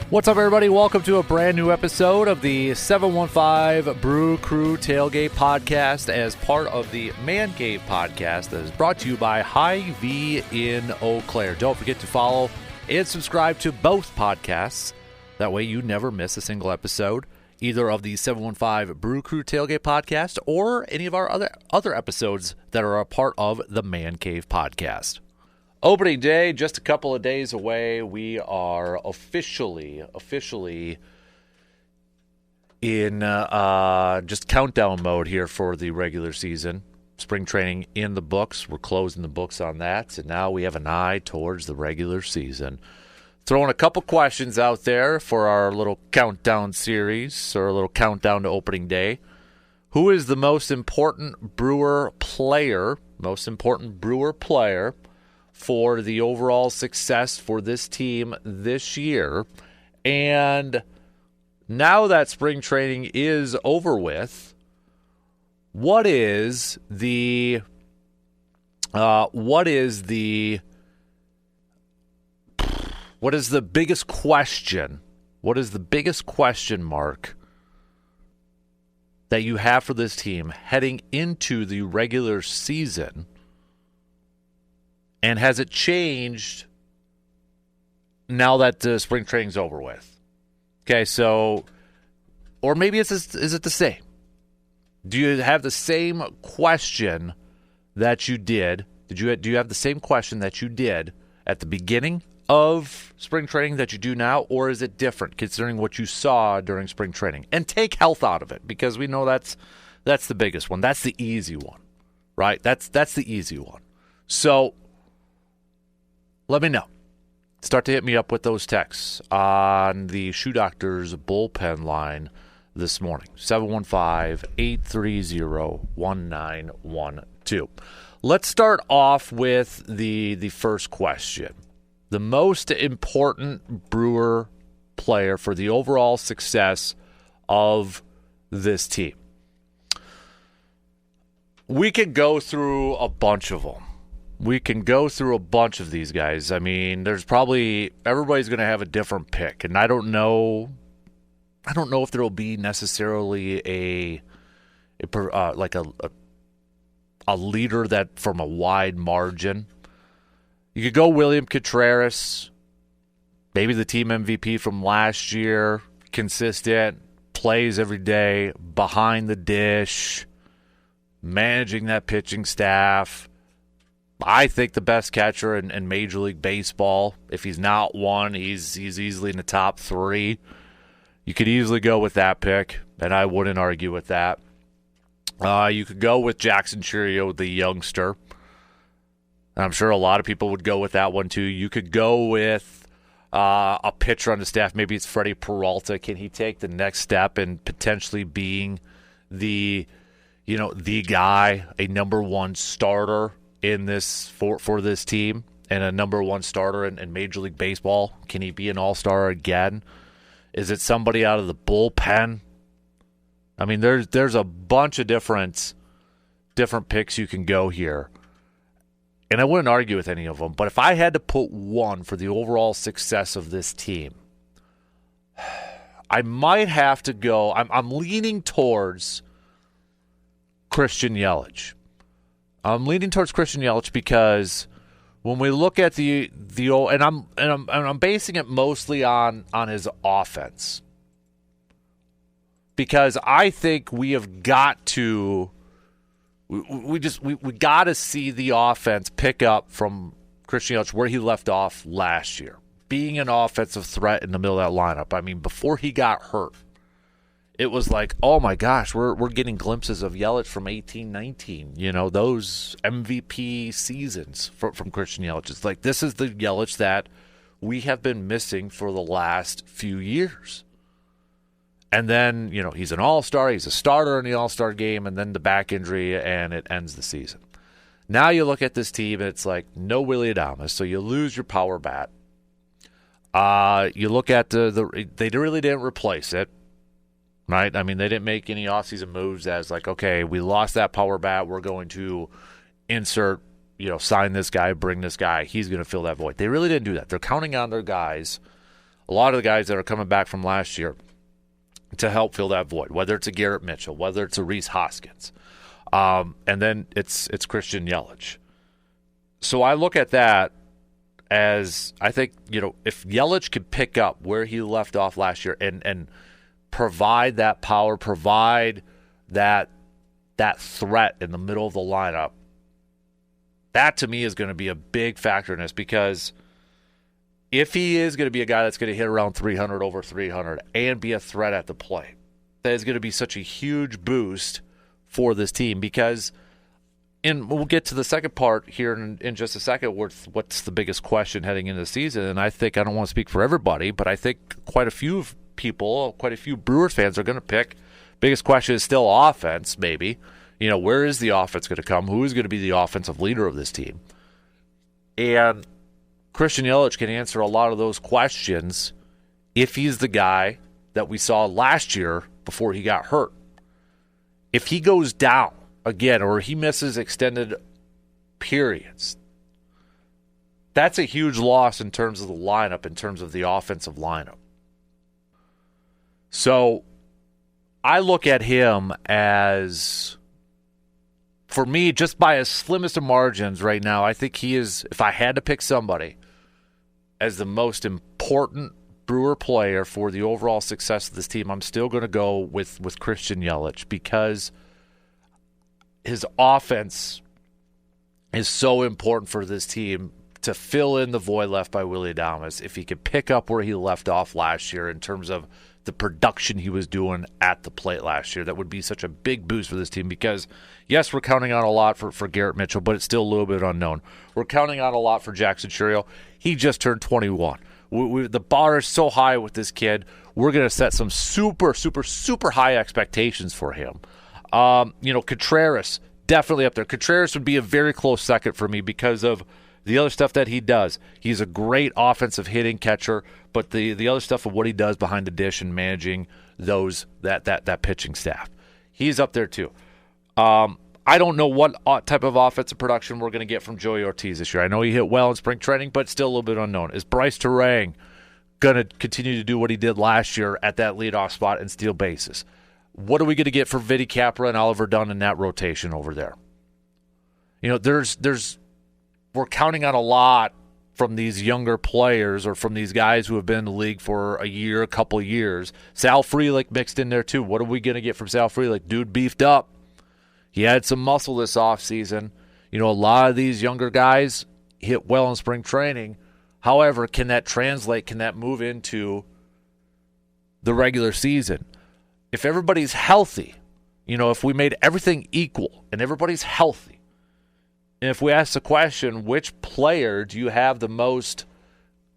What's up, everybody? Welcome to a brand new episode of the 715 Brew Crew Tailgate Podcast as part of the Man Cave Podcast that is brought to you by Hy-Vee in Eau Claire. Don't forget to follow and subscribe to both podcasts. That way you never miss a single episode, either of the 715 Brew Crew Tailgate Podcast or any of our other episodes that are a part of the Man Cave Podcast. Opening day, just a couple of days away. We are officially in just countdown mode here for the regular season. Spring training in the books. We're closing the books on that. And now we have an eye towards the regular season. Throwing a couple questions out there for our little countdown series, or a little countdown to opening day. Who is the most important Brewer player for the overall success for this team this year? And now that spring training is over with, what is the biggest question? What is the biggest question mark that you have for this team heading into the regular season? And has it changed now that the spring training's over with? Okay, so, or maybe is it the same? Do you have the same question that you did? Do you have the same question that you did at the beginning of spring training that you do now, or is it different considering what you saw during spring training? And take health out of it, because we know that's the biggest one. That's the easy one, right? That's the easy one. So let me know. Start to hit me up with those texts on the Shoe Doctors bullpen line this morning, 715-830-1912. Let's start off with the first question. The most important Brewer player for the overall success of this team. We could go through a bunch of them. We can go through a bunch of these guys. I mean, there's probably everybody's going to have a different pick, and I don't know if there will be necessarily a leader that from a wide margin. You could go William Contreras, maybe the team MVP from last year, consistent, plays every day, behind the dish, managing that pitching staff. I think the best catcher in Major League Baseball. If he's not one, he's easily in the top three. You could easily go with that pick, and I wouldn't argue with that. You could go with Jackson Chourio, the youngster. I'm sure a lot of people would go with that one too. You could go with a pitcher on the staff. Maybe it's Freddie Peralta. Can he take the next step in potentially being the guy, a number one starter in this for this team, and a number one starter in Major League Baseball? Can he be an all-star again? Is it somebody out of the bullpen? I mean, there's a bunch of different picks you can go here, and I wouldn't argue with any of them. But if I had to put one for the overall success of this team, I might have to go. I'm leaning towards Christian Yelich. I'm leaning towards Christian Yelich because when we look at the and I'm basing it mostly on his offense, because I think we have got to we got to see the offense pick up from Christian Yelich where he left off last year, being an offensive threat in the middle of that lineup. I mean, before he got hurt, it was like, oh my gosh, we're getting glimpses of Yelich from 18-19, those MVP seasons from Christian Yelich. It's like, this is the Yelich that we have been missing for the last few years. And then, he's an all-star, he's a starter in the all-star game, and then the back injury, and it ends the season. Now you look at this team, and it's like, no Willy Adames, so you lose your power bat. You look at they really didn't replace it. Right? I mean, they didn't make any offseason moves as like, okay, we lost that power bat. We're going to insert, sign this guy, bring this guy. He's going to fill that void. They really didn't do that. They're counting on their guys a lot of the guys that are coming back from last year to help fill that void, whether it's a Garrett Mitchell, whether it's a Rhys Hoskins, and then it's Christian Yelich. So I look at that as, I think, if Yelich could pick up where he left off last year and provide that power, provide that threat in the middle of the lineup, that to me is going to be a big factor in this, because if he is going to be a guy that's going to hit around 300, over 300, and be a threat at the plate, that is going to be such a huge boost for this team. Because, and we'll get to the second part here in just a second, what's the biggest question heading into the season. And I think, I don't want to speak for everybody, but I think quite a few Brewers fans are going to pick, biggest question is still offense, maybe. Where is the offense going to come? Who is going to be the offensive leader of this team? And Christian Yelich can answer a lot of those questions if he's the guy that we saw last year before he got hurt. If he goes down again, or he misses extended periods, that's a huge loss in terms of the lineup, in terms of the offensive lineup. So I look at him as, for me, just by as slimmest of margins right now, I think he is, if I had to pick somebody as the most important Brewer player for the overall success of this team, I'm still going to go with Christian Yelich, because his offense is so important for this team to fill in the void left by Willy Adames. If he could pick up where he left off last year in terms of the production he was doing at the plate last year, that would be such a big boost for this team. Because, yes, we're counting on a lot for Garrett Mitchell, but it's still a little bit unknown. We're counting on a lot for Jackson Chourio. He just turned 21. The bar is so high with this kid. We're going to set some super, super, super high expectations for him. Contreras, definitely up there. Contreras would be a very close second for me because of the other stuff that he does. He's a great offensive hitting catcher, but the other stuff of what he does behind the dish and managing that pitching staff, he's up there too. I don't know what type of offensive production we're going to get from Joey Ortiz this year. I know he hit well in spring training, but still a little bit unknown. Is Bryce Terang going to continue to do what he did last year at that leadoff spot and steal bases? What are we going to get for Vinny Capra and Oliver Dunn in that rotation over there? We're counting on a lot from these younger players, or from these guys who have been in the league for a year, a couple of years. Sal Frelick mixed in there too. What are we going to get from Sal Frelick? Dude beefed up. He had some muscle this offseason. A lot of these younger guys hit well in spring training. However, can that translate? Can that move into the regular season? If everybody's healthy, if we made everything equal and everybody's healthy, and if we ask the question, which player do you have the most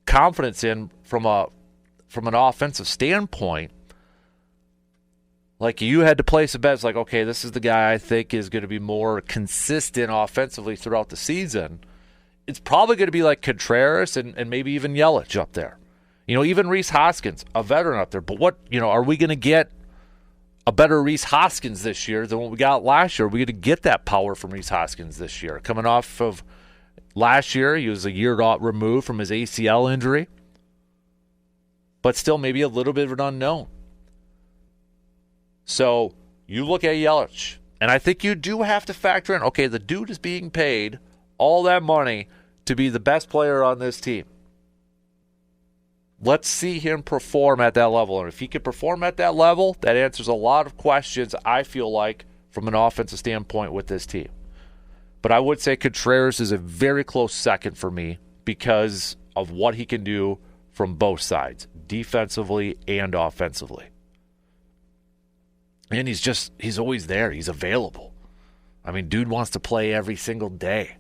confidence in from an offensive standpoint, like you had to place a bet, it's like, okay, this is the guy I think is going to be more consistent offensively throughout the season. It's probably going to be like Contreras and maybe even Yelich up there. Even Rhys Hoskins, a veteran up there. But what, are we going to get a better Rhys Hoskins this year than what we got last year? Are we going to get that power from Rhys Hoskins this year? Coming off of last year, he was a year removed from his ACL injury, but still maybe a little bit of an unknown. So you look at Yelich, and I think you do have to factor in, okay, the dude is being paid all that money to be the best player on this team. Let's see him perform at that level. And if he can perform at that level, that answers a lot of questions, I feel like, from an offensive standpoint with this team. But I would say Contreras is a very close second for me because of what he can do from both sides, defensively and offensively. And he's always there. He's available. I mean, dude wants to play every single day.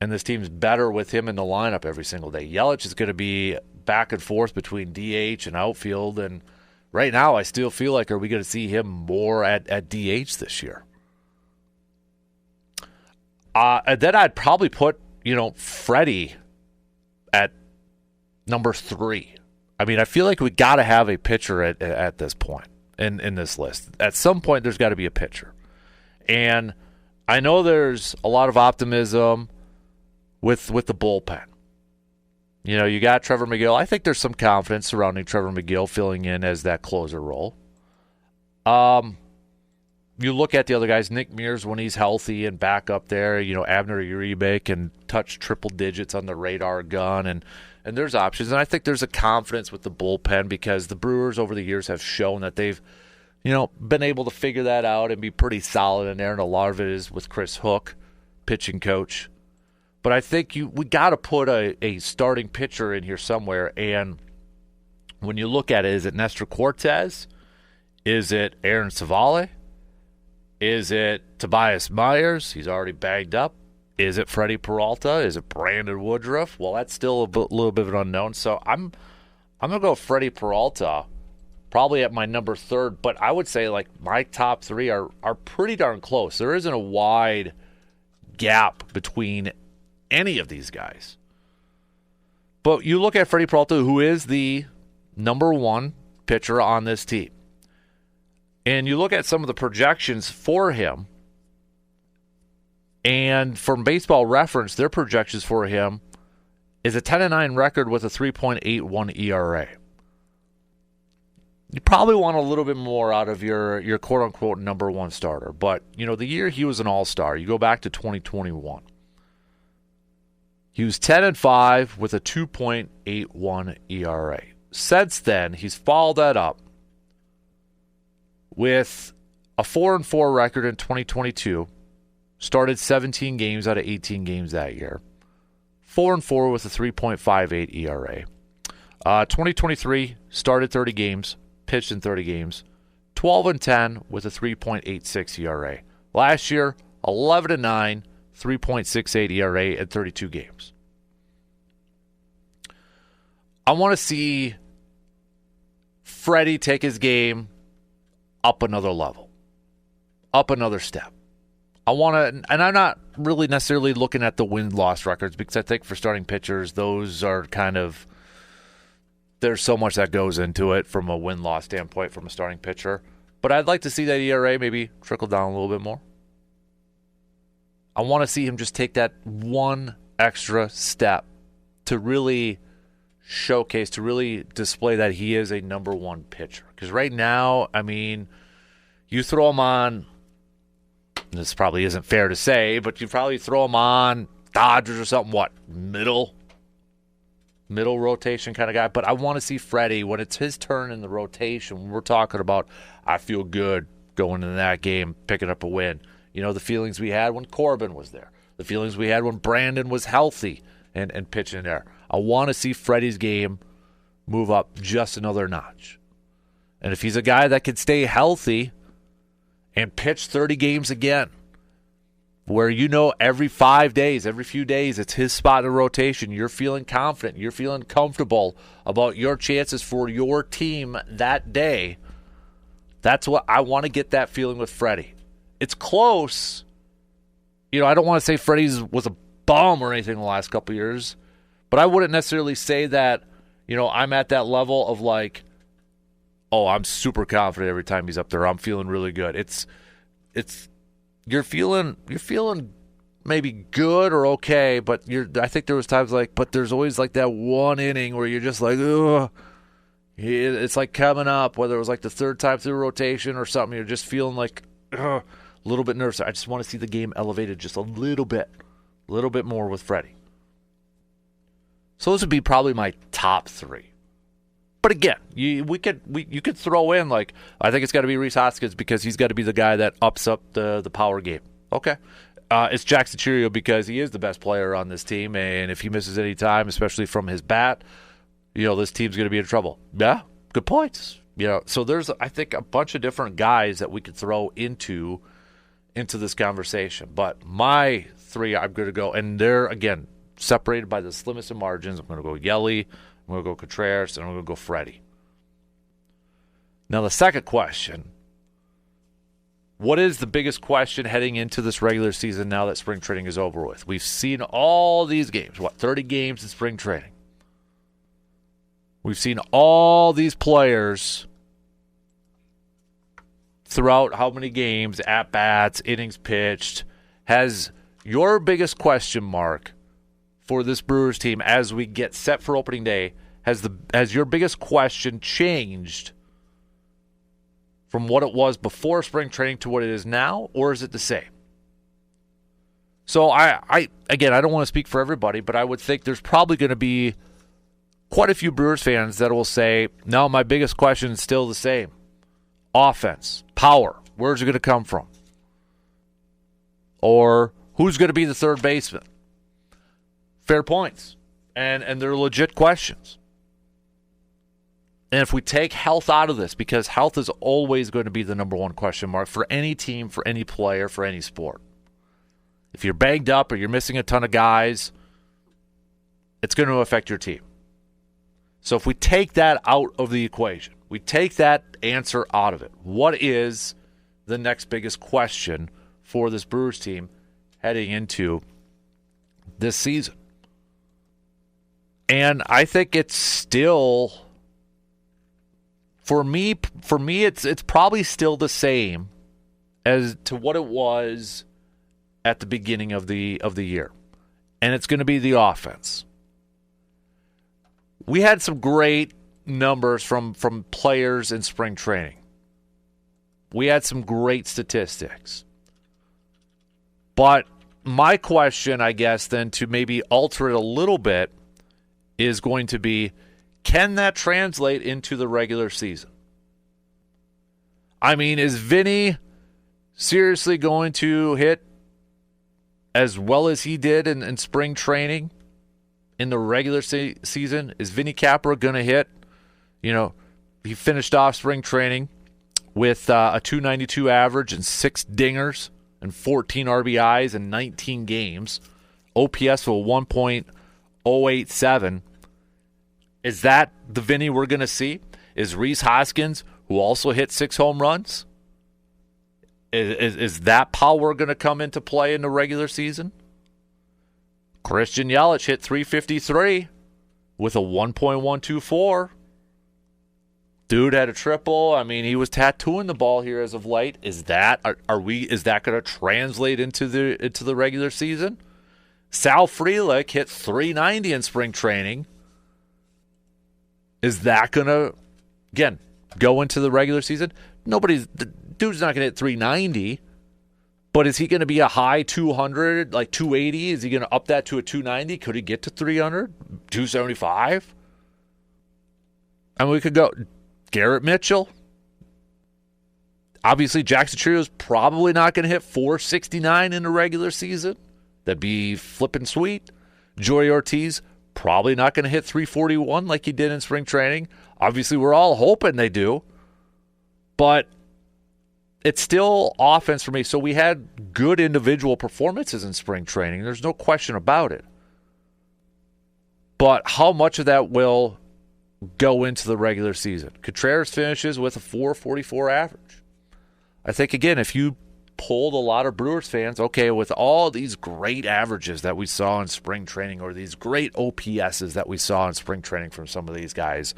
And this team's better with him in the lineup every single day. Yelich is going to be back and forth between DH and outfield. And right now, I still feel like, are we going to see him more at DH this year? And then I'd probably put, Freddie at number 3. I mean, I feel like we got to have a pitcher at this point in this list. At some point, there's got to be a pitcher. And I know there's a lot of optimism with the bullpen. You got Trevor Megill. I think there's some confidence surrounding Trevor Megill filling in as that closer role. You look at the other guys, Nick Mears when he's healthy and back up there. Abner Uribe can touch triple digits on the radar gun, and there's options. And I think there's a confidence with the bullpen because the Brewers over the years have shown that they've, been able to figure that out and be pretty solid in there. And a lot of it is with Chris Hook, pitching coach. But I think we got to put a starting pitcher in here somewhere. And when you look at it, is it Nestor Cortez? Is it Aaron Savale? Is it Tobias Myers? He's already bagged up. Is it Freddie Peralta? Is it Brandon Woodruff? Well, that's still a little bit of an unknown. So I'm going to go Freddie Peralta, probably at my number 3rd. But I would say my top 3 are pretty darn close. There isn't a wide gap between any of these guys. But you look at Freddie Peralta, who is the number 1 pitcher on this team. And you look at some of the projections for him, and from Baseball Reference, their projections for him is a 10-9 record with a 3.81 ERA. You probably want a little bit more out of your quote-unquote number 1 starter. But, the year he was an all-star, you go back to 2021. He was 10-5 with a 2.81 ERA. Since then, he's followed that up with a 4-4 record in 2022, started 17 games out of 18 games that year. 4-4 with a 3.58 ERA. 2023, started 30 games, pitched in 30 games. 12-10 with a 3.86 ERA. Last year, 11-9, 3.68 ERA at 32 games. I want to see Freddie take his game up another level, up another step. I want to, and I'm not really necessarily looking at the win-loss records because I think for starting pitchers, those are kind of, there's so much that goes into it from a win-loss standpoint from a starting pitcher. But I'd like to see that ERA maybe trickle down a little bit more. I want to see him just take that one extra step to really showcase, to really display that he is a number 1 pitcher. Because right now, you throw him on, this probably isn't fair to say, but you probably throw him on Dodgers or something, middle rotation kind of guy. But I want to see Freddie, when it's his turn in the rotation, when we're talking about, I feel good going into that game, picking up a win. The feelings we had when Corbin was there. The feelings we had when Brandon was healthy and pitching there. I want to see Freddie's game move up just another notch. And if he's a guy that can stay healthy and pitch 30 games again, where every 5 days, every few days, it's his spot in the rotation, you're feeling confident, you're feeling comfortable about your chances for your team that day, that's what I want to get that feeling with Freddie. It's close. I don't want to say Freddie's was a bum or anything the last couple of years, but I wouldn't necessarily say that, I'm at that level of I'm super confident every time he's up there. I'm feeling really good. It's you're feeling maybe good or okay, but I think there was times but there's always that one inning where you're just ugh. It's coming up, whether it was the 3rd time through rotation or something, you're just feeling ugh, a little bit nervous. I just want to see the game elevated just a little bit more with Freddie. So those would be probably my top 3. But again, you could throw in I think it's got to be Rhys Hoskins because he's got to be the guy that ups up the power game. Okay, it's Jackson Chourio because he is the best player on this team, and if he misses any time, especially from his bat, this team's going to be in trouble. Yeah, good points. So there's I think a bunch of different guys that we could throw into this conversation. But my 3, I'm going to go, and they're again separated by the slimmest of margins. I'm going to go Yelly, I'm going to go Contreras, and I'm going to go Freddie. Now the second question, what is the biggest question heading into this regular season now that spring training is over with? We've seen all these games, 30 games in spring training. We've seen all these players throughout how many games, at-bats, innings pitched. Has your biggest question mark for this Brewers team as we get set for opening day? Has your biggest question changed from what it was before spring training to what it is now, or is it the same? So I don't want to speak for everybody, but I would think there's probably going to be quite a few Brewers fans that will say, no, my biggest question is still the same. Offense, power, where's it going to come from? Or who's going to be the third baseman? Fair points. And they're legit questions. And if we take health out of this, because health is always going to be the number one question mark for any team, for any player, for any sport. If you're banged up or you're missing a ton of guys, it's going to affect your team. So if we take that out of the equation, we take that answer out of it, what is the next biggest question for this Brewers team heading into this season? And I think it's still, for me, it's probably still the same as to what it was at the beginning of the year. And it's going to be the offense. We had some great numbers from players in spring training. We had some great statistics. But my question, I guess, then to maybe alter it a little bit is going to be, can that translate into the regular season? I mean, is Vinny seriously going to hit as well as he did in spring training in the regular season? Is Vinny Capra going to hit? You know, he finished off spring training with a 292 average and 6 dingers and 14 RBIs in 19 games. OPS of 1.087. Is that the Vinny we're going to see? Is Rhys Hoskins, who also hit 6 home runs, is that power going to come into play in the regular season? Christian Yelich hit 353 with a 1.124. Dude had a triple. I mean, he was tattooing the ball here as of late. Is that is that going to translate into the regular season? Sal Frelick hit 390 in spring training. Is that going to, again, go into the regular season? The dude's not going to hit 390, but is he going to be a high 200, like 280? Is he going to up that to a 290? Could he get to 300? 275? And we could go Garrett Mitchell. Obviously, Jackson Trio's probably not going to hit 469 in the regular season. That'd be flipping sweet. Joey Ortiz probably not going to hit 341 like he did in spring training. Obviously, we're all hoping they do. But it's still offense for me. So we had good individual performances in spring training. There's no question about it. But how much of that will go into the regular season? Contreras finishes with a 444 average. I think, again, if you pulled a lot of Brewers fans, okay, with all these great averages that we saw in spring training or these great OPSs that we saw in spring training from some of these guys,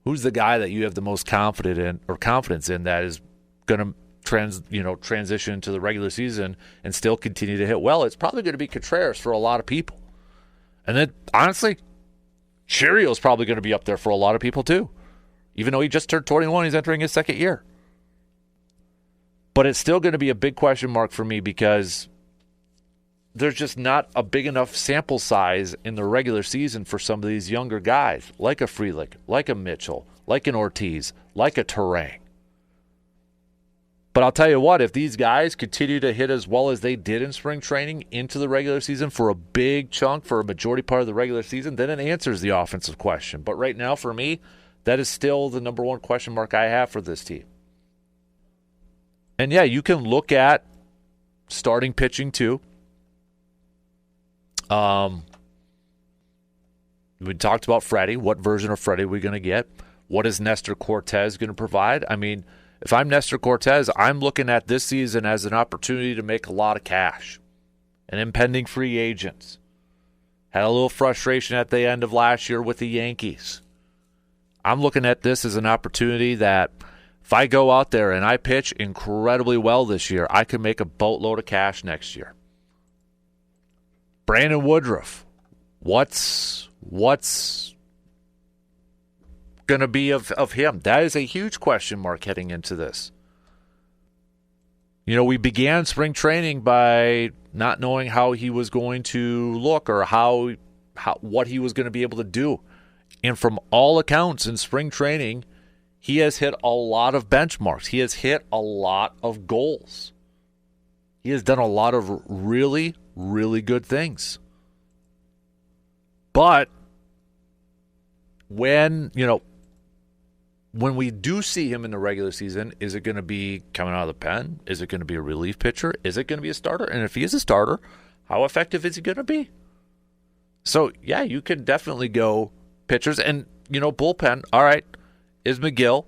who's the guy that you have the most confidence in that is going to transition into the regular season and still continue to hit well? It's probably going to be Contreras for a lot of people. And then, honestly, Chirio's probably going to be up there for a lot of people too. Even though he just turned 21, he's entering his second year. But it's still going to be a big question mark for me because there's just not a big enough sample size in the regular season for some of these younger guys, like a Frelick, like a Mitchell, like an Ortiz, like a Turang. But I'll tell you what, if these guys continue to hit as well as they did in spring training into the regular season for a big chunk, for a majority part of the regular season, then it answers the offensive question. But right now, for me, that is still the number one question mark I have for this team. And yeah, you can look at starting pitching too. We talked about Freddie. What version of Freddie are we going to get? What is Nestor Cortez going to provide? I mean, if I'm Nestor Cortez, I'm looking at this season as an opportunity to make a lot of cash. And impending free agents. Had a little frustration at the end of last year with the Yankees. I'm looking at this as an opportunity that if I go out there and I pitch incredibly well this year, I can make a boatload of cash next year. Brandon Woodruff. What's going to be of him? That is a huge question mark heading into this. You know, we began spring training by not knowing how he was going to look or how what he was going to be able to do. And from all accounts in spring training, he has hit a lot of benchmarks. He has hit a lot of goals. He has done a lot of really, really good things. But when we do see him in the regular season, is it going to be coming out of the pen? Is it going to be a relief pitcher? Is it going to be a starter? And if he is a starter, how effective is he going to be? So, yeah, you can definitely go pitchers. And, bullpen, all right, is McGill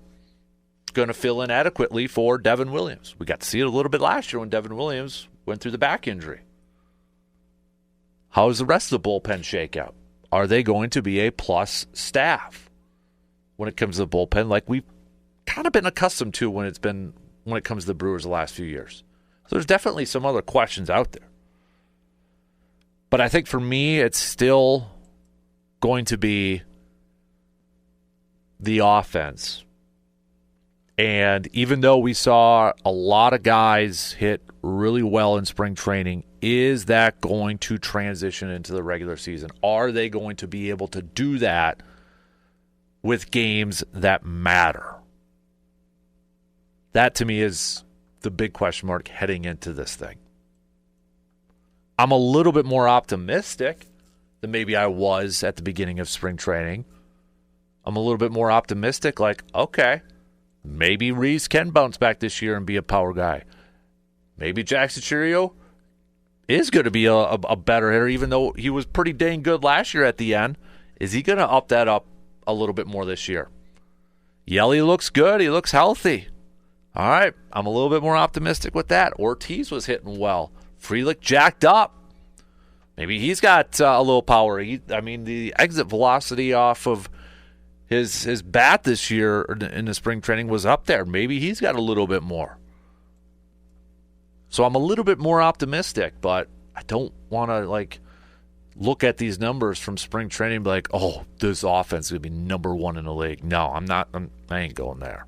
going to fill in adequately for Devin Williams? We got to see it a little bit last year when Devin Williams went through the back injury. How does the rest of the bullpen shake out? Are they going to be a plus staff when it comes to the bullpen, like we've kind of been accustomed to when it comes to the Brewers the last few years? So there's definitely some other questions out there. But I think for me, it's still going to be the offense. And even though we saw a lot of guys hit really well in spring training, is that going to transition into the regular season? Are they going to be able to do that with games that matter? That, to me, is the big question mark heading into this thing. I'm a little bit more optimistic than maybe I was at the beginning of spring training. I'm a little bit more optimistic, like, okay, maybe Reese can bounce back this year and be a power guy. Maybe Jackson Chourio is going to be a better hitter, even though he was pretty dang good last year at the end. Is he going to up that up a little bit more this year? Yelly looks good. He looks healthy. All right, I'm a little bit more optimistic with that. Ortiz was hitting well. Frelick jacked up. Maybe he's got a little power. The exit velocity off of his bat this year in the spring training was up there. Maybe he's got a little bit more. So I'm a little bit more optimistic, but I don't want to look at these numbers from spring training and be like, oh, this offense is going to be number one in the league. No, I'm not. I ain't going there.